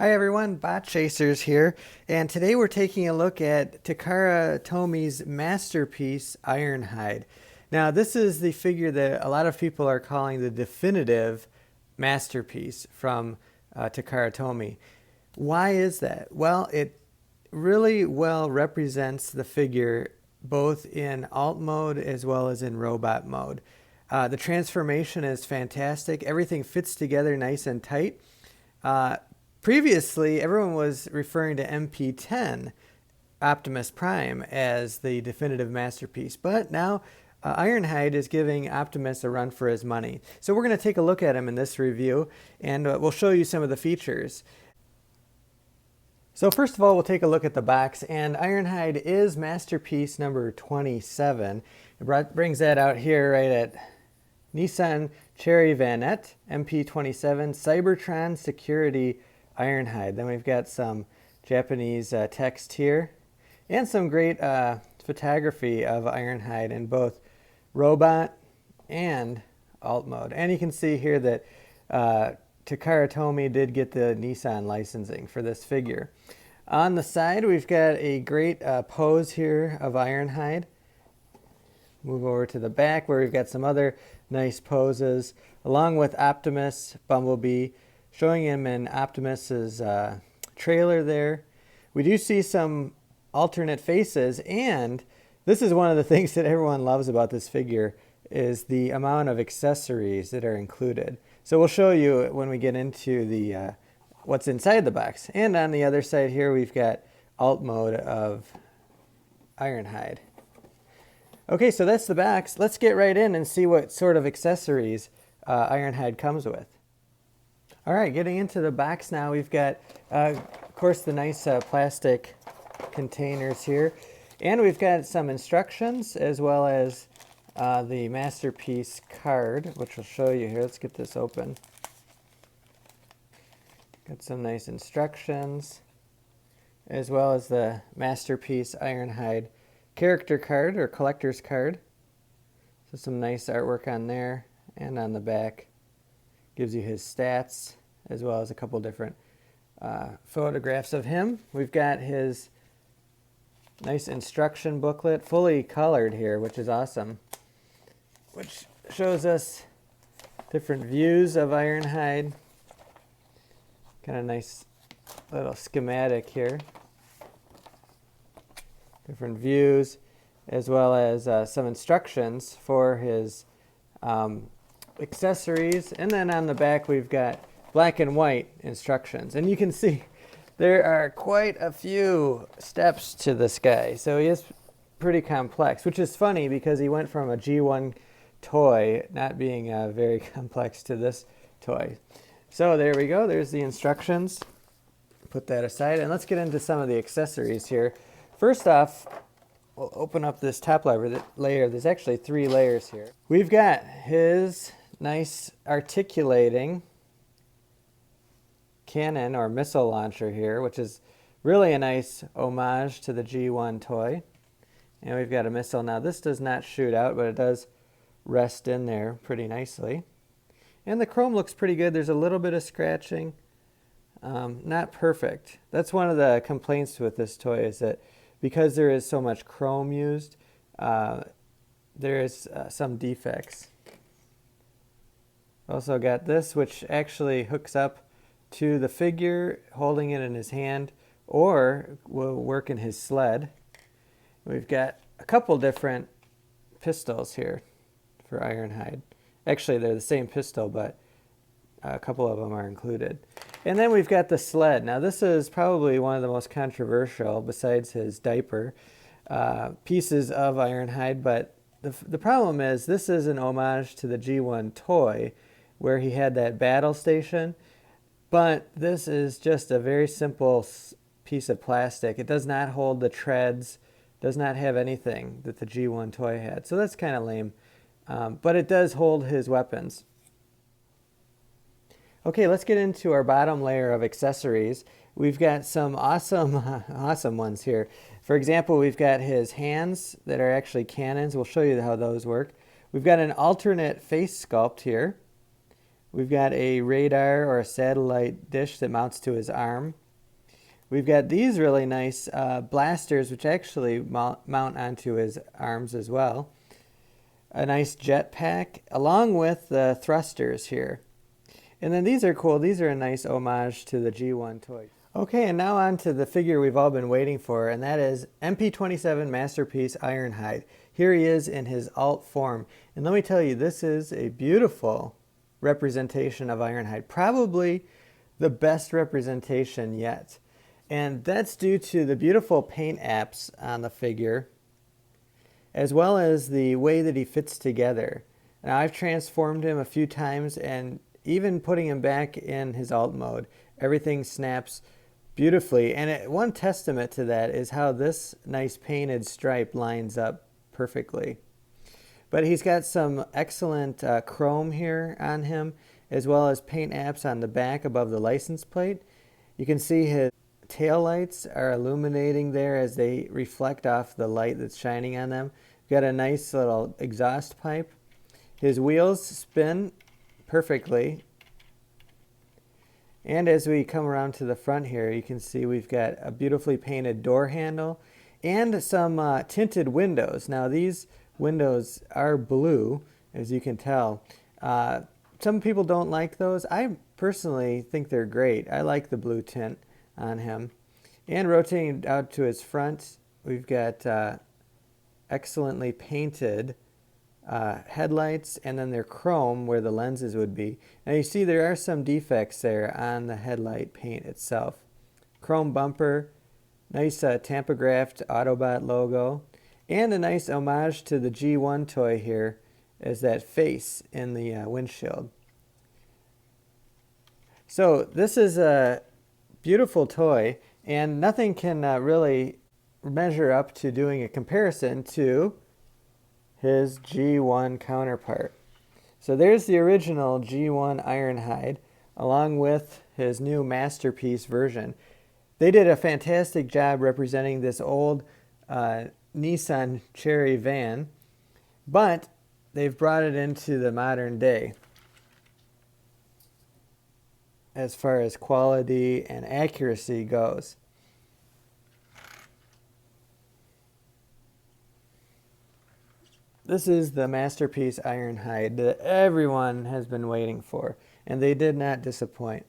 Hi everyone, Bot Chasers here, and today we're taking a look at Takara Tomi's Masterpiece Ironhide. Now this is the figure that a lot of people are calling the definitive masterpiece from Takara Tomy. Why is that? Well, it really well represents the figure both in alt mode as well as in robot mode. The transformation is fantastic. Everything fits together nice and tight. Previously, everyone was referring to MP-10 Optimus Prime as the definitive masterpiece, but now Ironhide is giving Optimus a run for his money. So we're going to take a look at him in this review, and we'll show you some of the features. So first of all, we'll take a look at the box, and Ironhide is Masterpiece number 27. It brings that out here right at Nissan Cherry Vanette MP-27 Cybertron Security Ironhide. Then we've got some Japanese text here and some great photography of Ironhide in both robot and alt mode. And you can see here that Takara Tomy did get the Nissan licensing for this figure. On the side, we've got a great pose here of Ironhide. Move over to the back where we've got some other nice poses, along with Optimus, Bumblebee, showing him in Optimus's trailer there. We do see some alternate faces, and this is one of the things that everyone loves about this figure is the amount of accessories that are included. So we'll show you when we get into the what's inside the box. And on the other side here, we've got alt mode of Ironhide. Okay, so that's the box. Let's get right in and see what sort of accessories Ironhide comes with. All right, getting into the box now, we've got, of course, the nice plastic containers here. And we've got some instructions as well as the Masterpiece card, which I'll show you here. Let's get this open. Got some nice instructions as well as the Masterpiece Ironhide character card or collector's card. So some nice artwork on there and on the back. Gives you his stats as well as a couple different photographs of him. We've got his nice instruction booklet, fully colored here, which is awesome, which shows us different views of Ironhide. Kind of nice little schematic here. Different views as well as some instructions for his accessories, and then on the back we've got black and white instructions, and you can see there are quite a few steps to this guy, so he is pretty complex, which is funny because he went from a G1 toy not being very complex to this toy. So there we go, there's the instructions. Put that aside and let's get into some of the accessories here. First off, we'll open up this top layer. There's actually 3 layers here. We've got his nice articulating cannon or missile launcher here, which is really a nice homage to the G1 toy. And we've got a missile. Now this does not shoot out, but it does rest in there pretty nicely. And the chrome looks pretty good. There's a little bit of scratching. Not perfect. That's one of the complaints with this toy is that because there is so much chrome used, there is some defects. Also got this, which actually hooks up to the figure, holding it in his hand, or will work in his sled. We've got a couple different pistols here for Ironhide. Actually, they're the same pistol, but a couple of them are included. And then we've got the sled. Now this is probably one of the most controversial, besides his diaper, pieces of Ironhide, but the problem is this is an homage to the G1 toy where he had that battle station, but this is just a very simple piece of plastic. It does not hold the treads, does not have anything that the G1 toy had, so that's kind of lame, but it does hold his weapons. Okay, let's get into our bottom layer of accessories. We've got some awesome ones here. For example, we've got his hands that are actually cannons. We'll show you how those work. We've got an alternate face sculpt here. We've got a radar or a satellite dish that mounts to his arm. We've got these really nice blasters, which actually mount onto his arms as well. A nice jetpack, along with the thrusters here. And then these are cool. These are a nice homage to the G1 toy. Okay, and now on to the figure we've all been waiting for, and that is MP-27 Masterpiece Ironhide. Here he is in his alt form. And let me tell you, this is a beautiful representation of Ironhide. Probably the best representation yet. And that's due to the beautiful paint apps on the figure, as well as the way that he fits together. Now, I've transformed him a few times, and even putting him back in his alt mode, everything snaps beautifully. And one testament to that is how this nice painted stripe lines up perfectly. But he's got some excellent chrome here on him, as well as paint apps on the back above the license plate. You can see his tail lights are illuminating there as they reflect off the light that's shining on them. We've got a nice little exhaust pipe. His wheels spin perfectly. And as we come around to the front here, you can see we've got a beautifully painted door handle and some tinted windows. Now, these windows are blue, as you can tell. Some people don't like those. I personally think they're great. I like the blue tint on him. And rotating out to his front, we've got excellently painted headlights, and then they're chrome where the lenses would be. Now you see there are some defects there on the headlight paint itself. Chrome bumper, nice tampographed Autobot logo, and a nice homage to the G1 toy here is that face in the windshield. So this is a beautiful toy, and nothing can really measure up to doing a comparison to his G1 counterpart. So there's the original G1 Ironhide, along with his new Masterpiece version. They did a fantastic job representing this old Nissan Cherry van, but they've brought it into the modern day as far as quality and accuracy goes. This is the Masterpiece Ironhide that everyone has been waiting for, and they did not disappoint.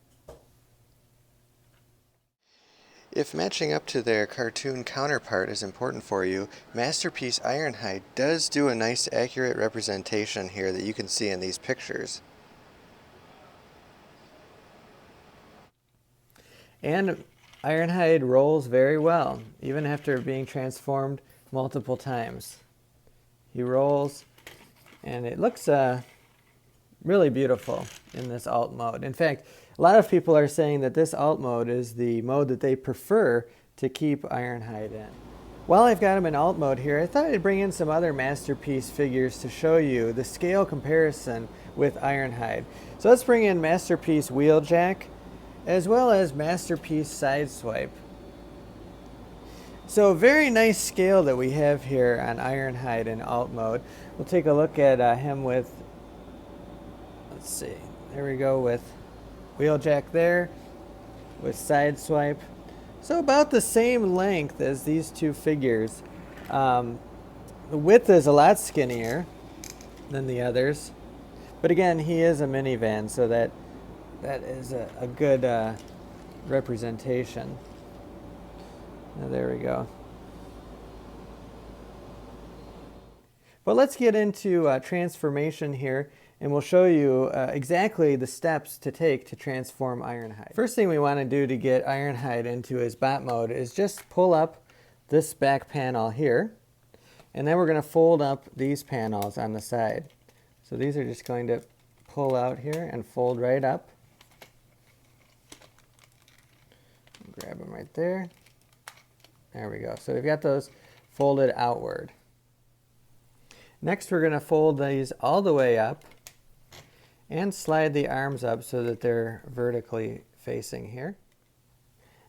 If matching up to their cartoon counterpart is important for you, Masterpiece Ironhide does do a nice accurate representation here that you can see in these pictures. And Ironhide rolls very well, even after being transformed multiple times. He rolls, and it looks really beautiful in this alt mode. In fact, a lot of people are saying that this alt mode is the mode that they prefer to keep Ironhide in. While I've got him in alt mode here, I thought I'd bring in some other Masterpiece figures to show you the scale comparison with Ironhide. So let's bring in Masterpiece Wheeljack, as well as Masterpiece Sideswipe. So very nice scale that we have here on Ironhide in alt mode. We'll take a look at him with, let's see, there we go with Wheeljack there, with Sideswipe. So about the same length as these two figures. The width is a lot skinnier than the others. But again, he is a minivan, so that is a good representation. There we go. But let's get into transformation here, and we'll show you exactly the steps to take to transform Ironhide. First thing we want to do to get Ironhide into his bot mode is just pull up this back panel here, and then we're going to fold up these panels on the side. So these are just going to pull out here and fold right up. Grab them right there. There we go. So we've got those folded outward. Next, we're going to fold these all the way up and slide the arms up so that they're vertically facing here.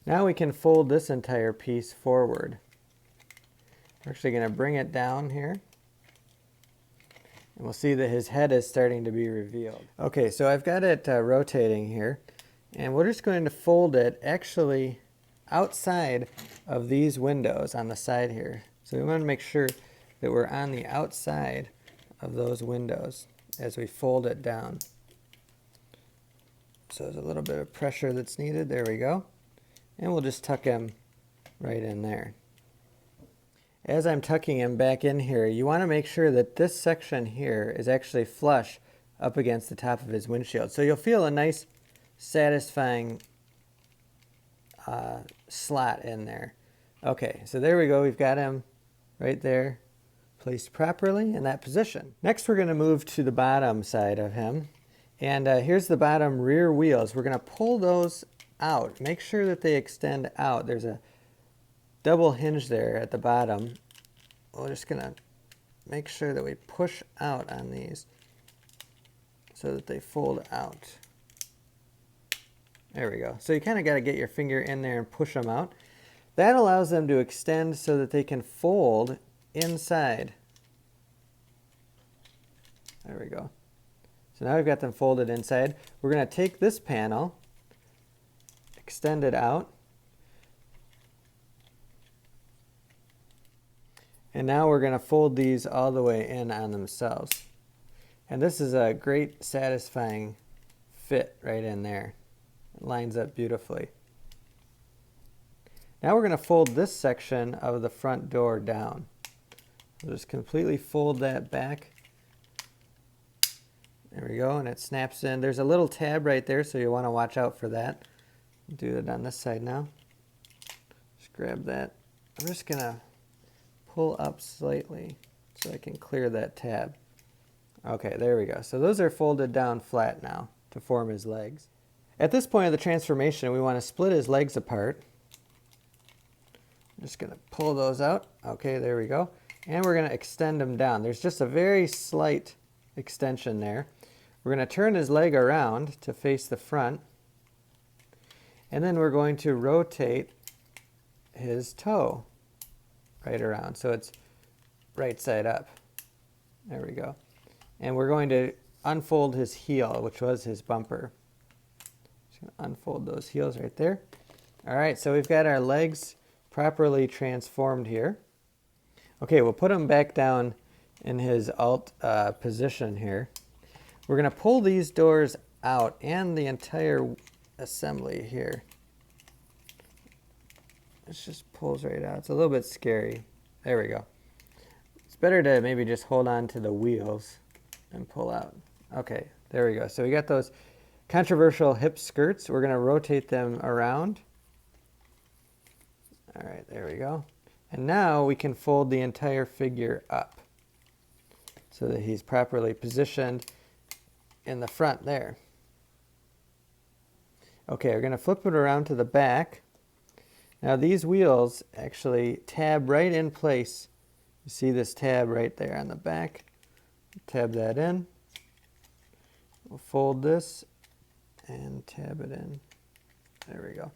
Now we can fold this entire piece forward. We're actually going to bring it down here And we'll see that his head is starting to be revealed. Okay, so I've got it rotating here. And we're just going to fold it actually outside of these windows on the side here. So we want to make sure that we're on the outside of those windows as we fold it down. So there's a little bit of pressure that's needed. There we go. And we'll just tuck him right in there. As I'm tucking him back in here, you want to make sure that this section here is actually flush up against the top of his windshield. So you'll feel a nice, satisfying slot in there. Okay, so there we go. We've got him right there, placed properly in that position. Next, we're going to move to the bottom side of him. And here's the bottom rear wheels. We're going to pull those out. Make sure that they extend out. There's a double hinge there at the bottom. We're just going to make sure that we push out on these so that they fold out. There we go. So you kind of got to get your finger in there and push them out. That allows them to extend so that they can fold inside. There we go. So now we've got them folded inside. We're going to take this panel, extend it out, and now we're going to fold these all the way in on themselves. And this is a great satisfying fit right in there. It lines up beautifully. Now we're going to fold this section of the front door down. We'll just completely fold that back. There we go, and it snaps in. There's a little tab right there, so you want to watch out for that. Do it on this side now. Just grab that. I'm just going to pull up slightly so I can clear that tab. Okay, there we go. So those are folded down flat now to form his legs. At this point of the transformation, we want to split his legs apart. I'm just going to pull those out. Okay, there we go. And we're going to extend them down. There's just a very slight extension there. We're going to turn his leg around to face the front. And then we're going to rotate his toe right around. So it's right side up. There we go. And we're going to unfold his heel, which was his bumper. Just going to unfold those heels right there. All right, so we've got our legs properly transformed here. Okay, we'll put him back down in his alt position here. We're going to pull these doors out and the entire assembly here. It just pulls right out. It's a little bit scary. There we go. It's better to maybe just hold on to the wheels and pull out. Okay, there we go. So we got those controversial hip skirts. We're going to rotate them around. All right, there we go. And now we can fold the entire figure up so that he's properly positioned in the front there. Okay, we're going to flip it around to the back. Now these wheels actually tab right in place. You see this tab right there on the back. Tab that in. We'll fold this and tab it in. There we go.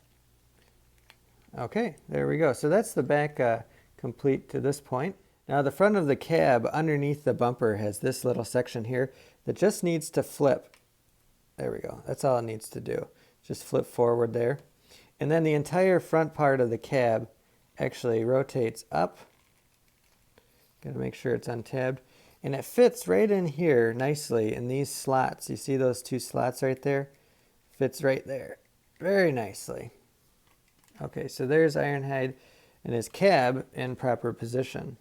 Okay, there we go. So that's the back complete to this point. Now the front of the cab underneath the bumper has this little section here that just needs to flip. There we go. That's all it needs to do. Just flip forward there. And then the entire front part of the cab actually rotates up. Got to make sure it's untabbed. And it fits right in here nicely in these slots. You see those two slots right there? Fits right there. Very nicely. Okay, so there's Ironhide and his cab in proper position.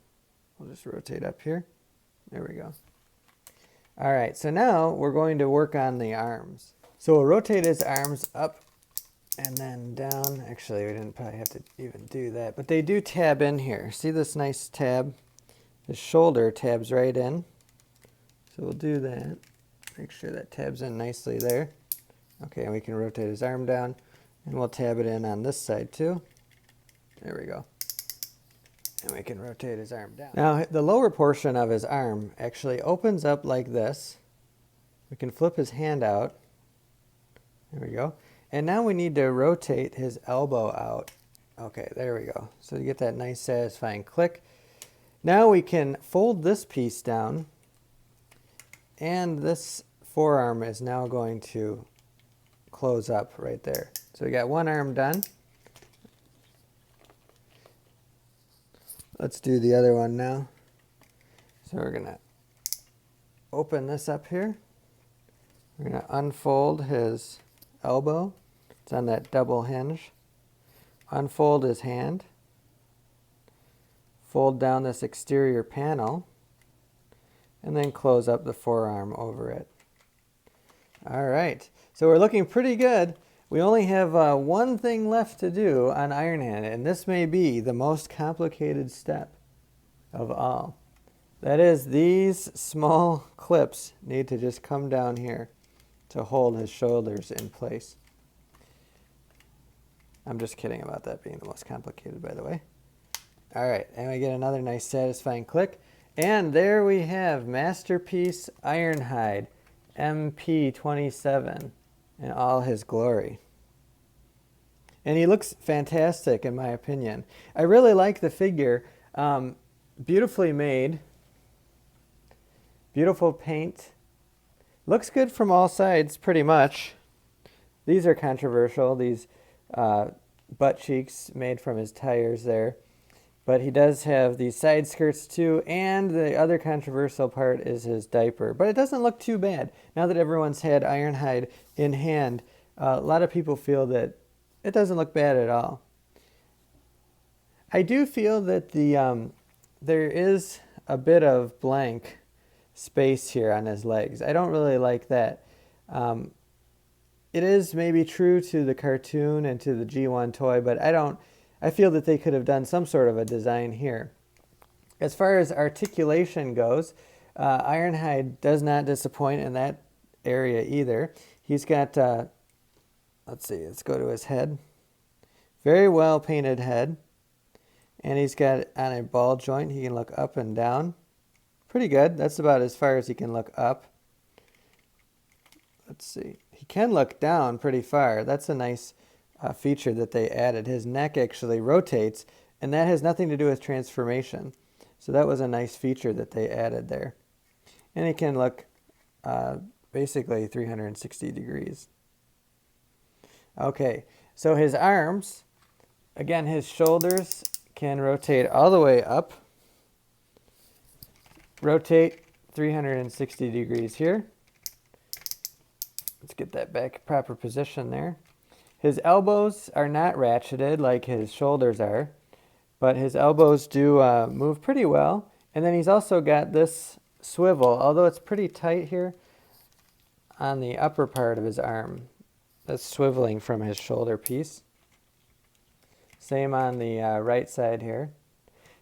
We'll just rotate up here. There we go. All right, so now we're going to work on the arms. So we'll rotate his arms up and then down. Actually, we didn't probably have to even do that, but they do tab in here. See this nice tab? His shoulder tabs right in. So we'll do that. Make sure that tabs in nicely there. Okay, and we can rotate his arm down, and we'll tab it in on this side too. There we go. And we can rotate his arm down. Now, the lower portion of his arm actually opens up like this. We can flip his hand out. There we go. And now we need to rotate his elbow out. Okay, there we go. So you get that nice satisfying click. Now we can fold this piece down and this forearm is now going to close up right there. So we got one arm done. Let's do the other one now. So we're going to open this up here. We're going to unfold his elbow. It's on that double hinge. Unfold his hand. Fold down this exterior panel. And then close up the forearm over it. All right, so we're looking pretty good. We only have one thing left to do on Ironhide, and this may be the most complicated step of all. That is, these small clips need to just come down here to hold his shoulders in place. I'm just kidding about that being the most complicated, by the way. All right, and we get another nice satisfying click. And there we have Masterpiece Ironhide MP-27 in all his glory. And he looks fantastic in my opinion. I really like the figure. Beautifully made. Beautiful paint. Looks good from all sides pretty much. These are controversial, these butt cheeks made from his tires there. But he does have these side skirts too, and the other controversial part is his diaper. But it doesn't look too bad. Now that everyone's had Ironhide in hand, a lot of people feel that it doesn't look bad at all. I do feel that there is a bit of blank space here on his legs. I don't really like that. It is maybe true to the cartoon and to the G1 toy, but I feel that they could have done some sort of a design here. As far as articulation goes, Ironhide does not disappoint in that area either. He's got, let's see, let's go to his head. Very well painted head. And he's got on a ball joint, he can look up and down. Pretty good. That's about as far as he can look up. Let's see. He can look down pretty far. That's a nice feature that they added. His neck actually rotates, and that has nothing to do with transformation. So that was a nice feature that they added there. And he can look basically 360 degrees. Okay, so his arms, again, his shoulders can rotate all the way up. Rotate 360 degrees here. Let's get that back proper position there. His elbows are not ratcheted like his shoulders are, but his elbows do move pretty well. And then he's also got this swivel, although it's pretty tight here on the upper part of his arm. That's swiveling from his shoulder piece. Same on the right side here.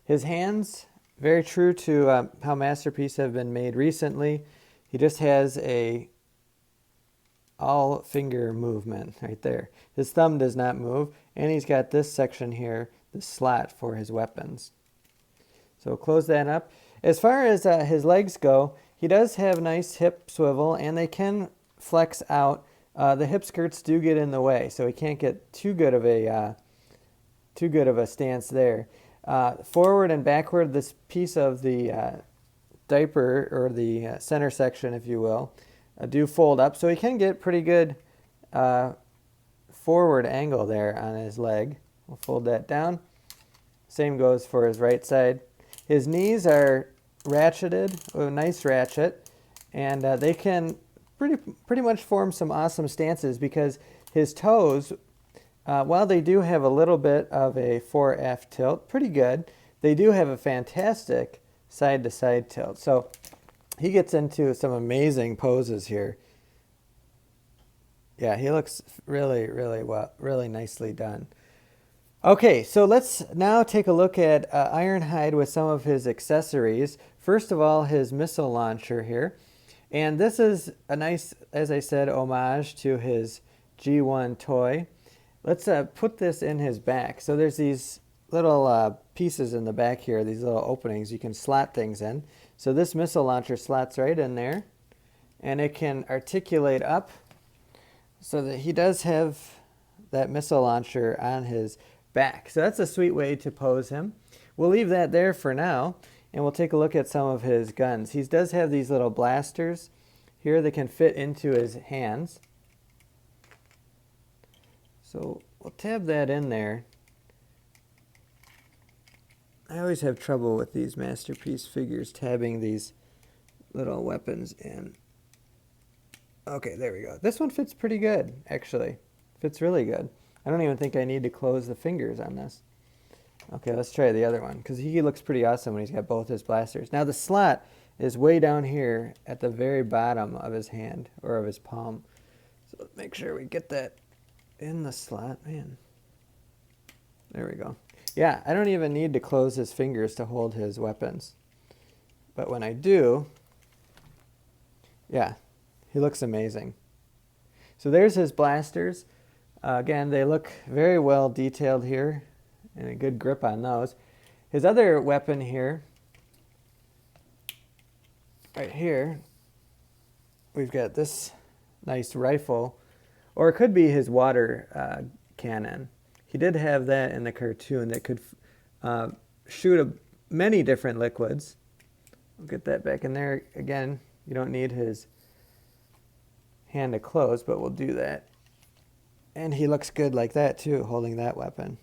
His hands, very true to how Masterpiece have been made recently. He just has a all finger movement right there. His thumb does not move, and he's got this section here, the slot for his weapons. So close that up. As far as his legs go, he does have nice hip swivel, and they can flex out. The hip skirts do get in the way, so he can't get too good of a stance there. Forward and backward, this piece of the diaper, or the center section, if you will, do fold up, so he can get pretty good forward angle there on his leg. We'll fold that down. Same goes for his right side. His knees are ratcheted with a nice ratchet, and they can pretty much form some awesome stances because his toes, while they do have a little bit of a 4F tilt, pretty good, they do have a fantastic side-to-side tilt. So he gets into some amazing poses here. Yeah, he looks really, really well, really nicely done. Okay, so let's now take a look at Ironhide with some of his accessories. First of all, his missile launcher here. And this is a nice, as I said, homage to his G1 toy. Let's put this in his back. So there's these little pieces in the back here, these little openings you can slot things in. So this missile launcher slots right in there, and it can articulate up so that he does have that missile launcher on his back. So that's a sweet way to pose him. We'll leave that there for now, and we'll take a look at some of his guns. He does have these little blasters here that can fit into his hands. So we'll tab that in there. I always have trouble with these Masterpiece figures tabbing these little weapons in. Okay, there we go. This one fits pretty good, actually. Fits really good. I don't even think I need to close the fingers on this. Okay, let's try the other one, because he looks pretty awesome when he's got both his blasters. Now the slot is way down here at the very bottom of his hand, or of his palm. So let's make sure we get that in the slot. Man, there we go. Yeah, I don't even need to close his fingers to hold his weapons. But when I do, yeah, he looks amazing. So there's his blasters. Again, they look very well detailed here, and a good grip on those. His other weapon here, right here, we've got this nice rifle, or it could be his water cannon. He did have that in the cartoon that could shoot many different liquids. We'll get that back in there. Again, you don't need his hand to close, but we'll do that. And he looks good like that too, holding that weapon.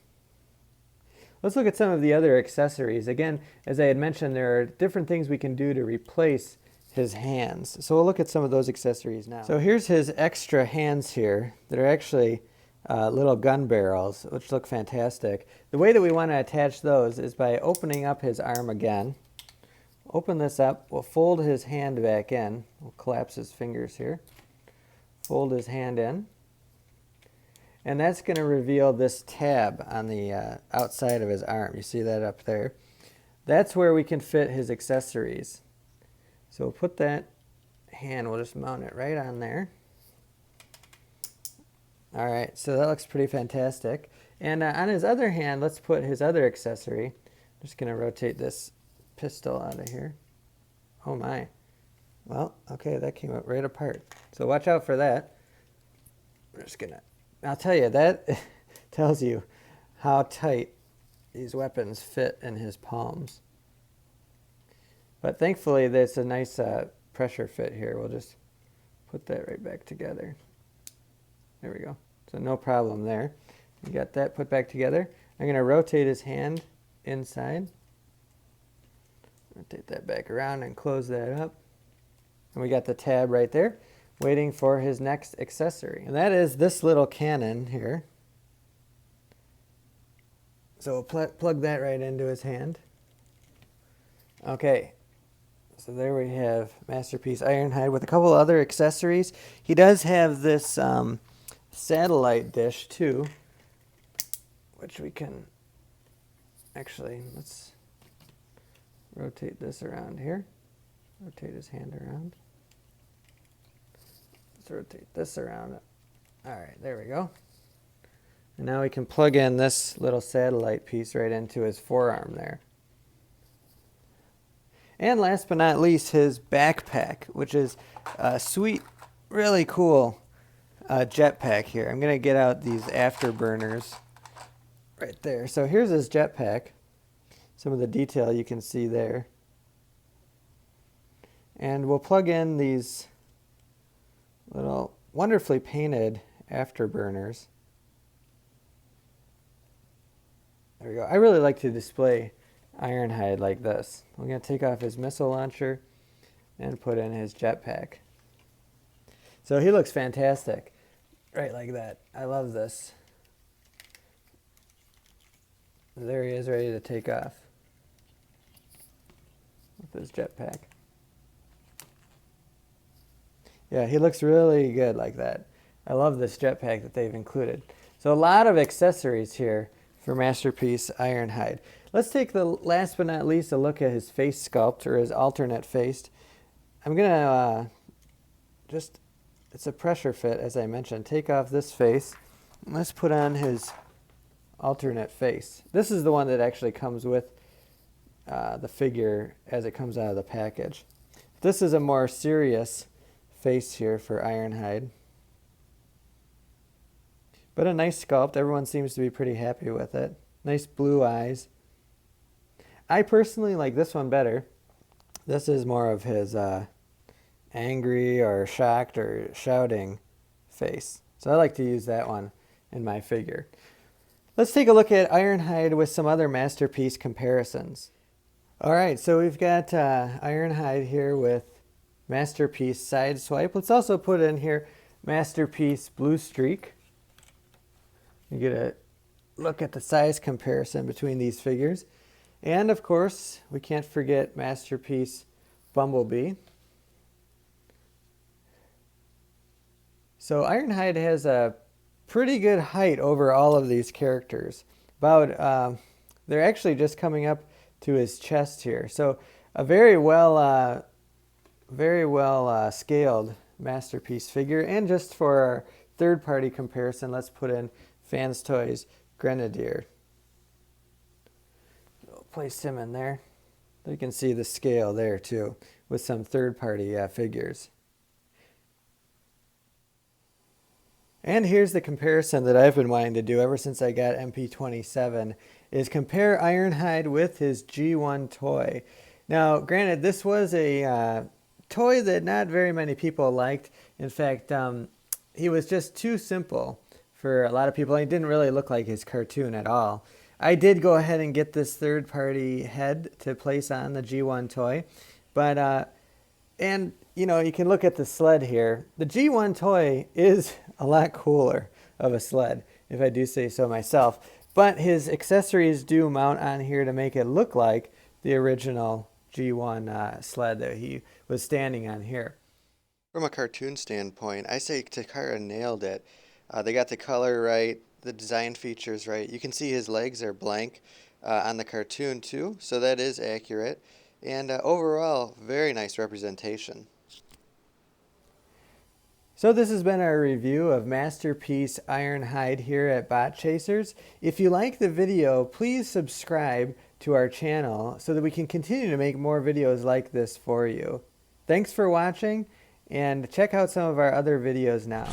Let's look at some of the other accessories. Again, as I had mentioned, there are different things we can do to replace his hands. So we'll look at some of those accessories now. So here's his extra hands here that are actually little gun barrels, which look fantastic. The way that we want to attach those is by opening up his arm again. Open this up, we'll fold his hand back in. We'll collapse his fingers here. Fold his hand in. And that's going to reveal this tab on the outside of his arm. You see that up there? That's where we can fit his accessories. So we'll put that hand, we'll just mount it right on there. All right, so that looks pretty fantastic. And on his other hand, let's put his other accessory. I'm just going to rotate this pistol out of here. Oh my. Well, okay, that came up right apart. So watch out for that. We're just going to, I'll tell you, that tells you how tight these weapons fit in his palms. But thankfully, there's a nice pressure fit here. We'll just put that right back together. There we go. So no problem there. You got that put back together. I'm going to rotate his hand inside. Rotate that back around and close that up. And we got the tab right there, waiting for his next accessory. And that is this little cannon here. So we'll plug that right into his hand. Okay. So there we have Masterpiece Ironhide with a couple other accessories. He does have this satellite dish too, which we can actually, let's rotate this around here. Rotate his hand around. Let's rotate this around. All right, there we go. And now we can plug in this little satellite piece right into his forearm there. And last but not least, his backpack, which is a sweet, really cool jetpack here. I'm going to get out these afterburners right there. So here's his jetpack. Some of the detail you can see there. And we'll plug in these little wonderfully painted afterburners. There we go. I really like to display Ironhide like this. We're going to take off his missile launcher and put in his jetpack. So he looks fantastic. Right like that. I love this. There he is, ready to take off with his jetpack. Yeah, he looks really good like that. I love this jetpack that they've included. So a lot of accessories here for Masterpiece Ironhide. Let's take the last but not least a look at his face sculpt, or his alternate face. I'm going to just, it's a pressure fit as I mentioned, take off this face. And let's put on his alternate face. This is the one that actually comes with the figure as it comes out of the package. This is a more serious face here for Ironhide. But a nice sculpt. Everyone seems to be pretty happy with it. Nice blue eyes. I personally like this one better. This is more of his angry or shocked or shouting face. So I like to use that one in my figure. Let's take a look at Ironhide with some other Masterpiece comparisons. Alright, so we've got Ironhide here with Masterpiece Side Swipe. Let's also put in here Masterpiece Blue Streak. You get a look at the size comparison between these figures. And of course, we can't forget Masterpiece Bumblebee. So Ironhide has a pretty good height over all of these characters. They're actually just coming up to his chest here. So a very well scaled Masterpiece figure. And just for our third-party comparison, let's put in Fans Toys Grenadier. We'll place him in there. You can see the scale there too, with some third-party figures. And here's the comparison that I've been wanting to do ever since I got MP-27, is compare Ironhide with his G1 toy. Now, granted, this was a toy that not very many people liked. In fact, he was just too simple for a lot of people. He didn't really look like his cartoon at all. I did go ahead and get this third-party head to place on the G1 toy, but and you know, you can look at the sled here. The G1 toy is a lot cooler of a sled, if I do say so myself. But his accessories do mount on here to make it look like the original G1 sled that he was standing on here. From a cartoon standpoint, I say Takara nailed it. They got the color right, the design features right. You can see his legs are blank on the cartoon too, so that is accurate. And overall, very nice representation. So this has been our review of Masterpiece Ironhide here at Bot Chasers. If you like the video, please subscribe to our channel so that we can continue to make more videos like this for you. Thanks for watching, and check out some of our other videos now.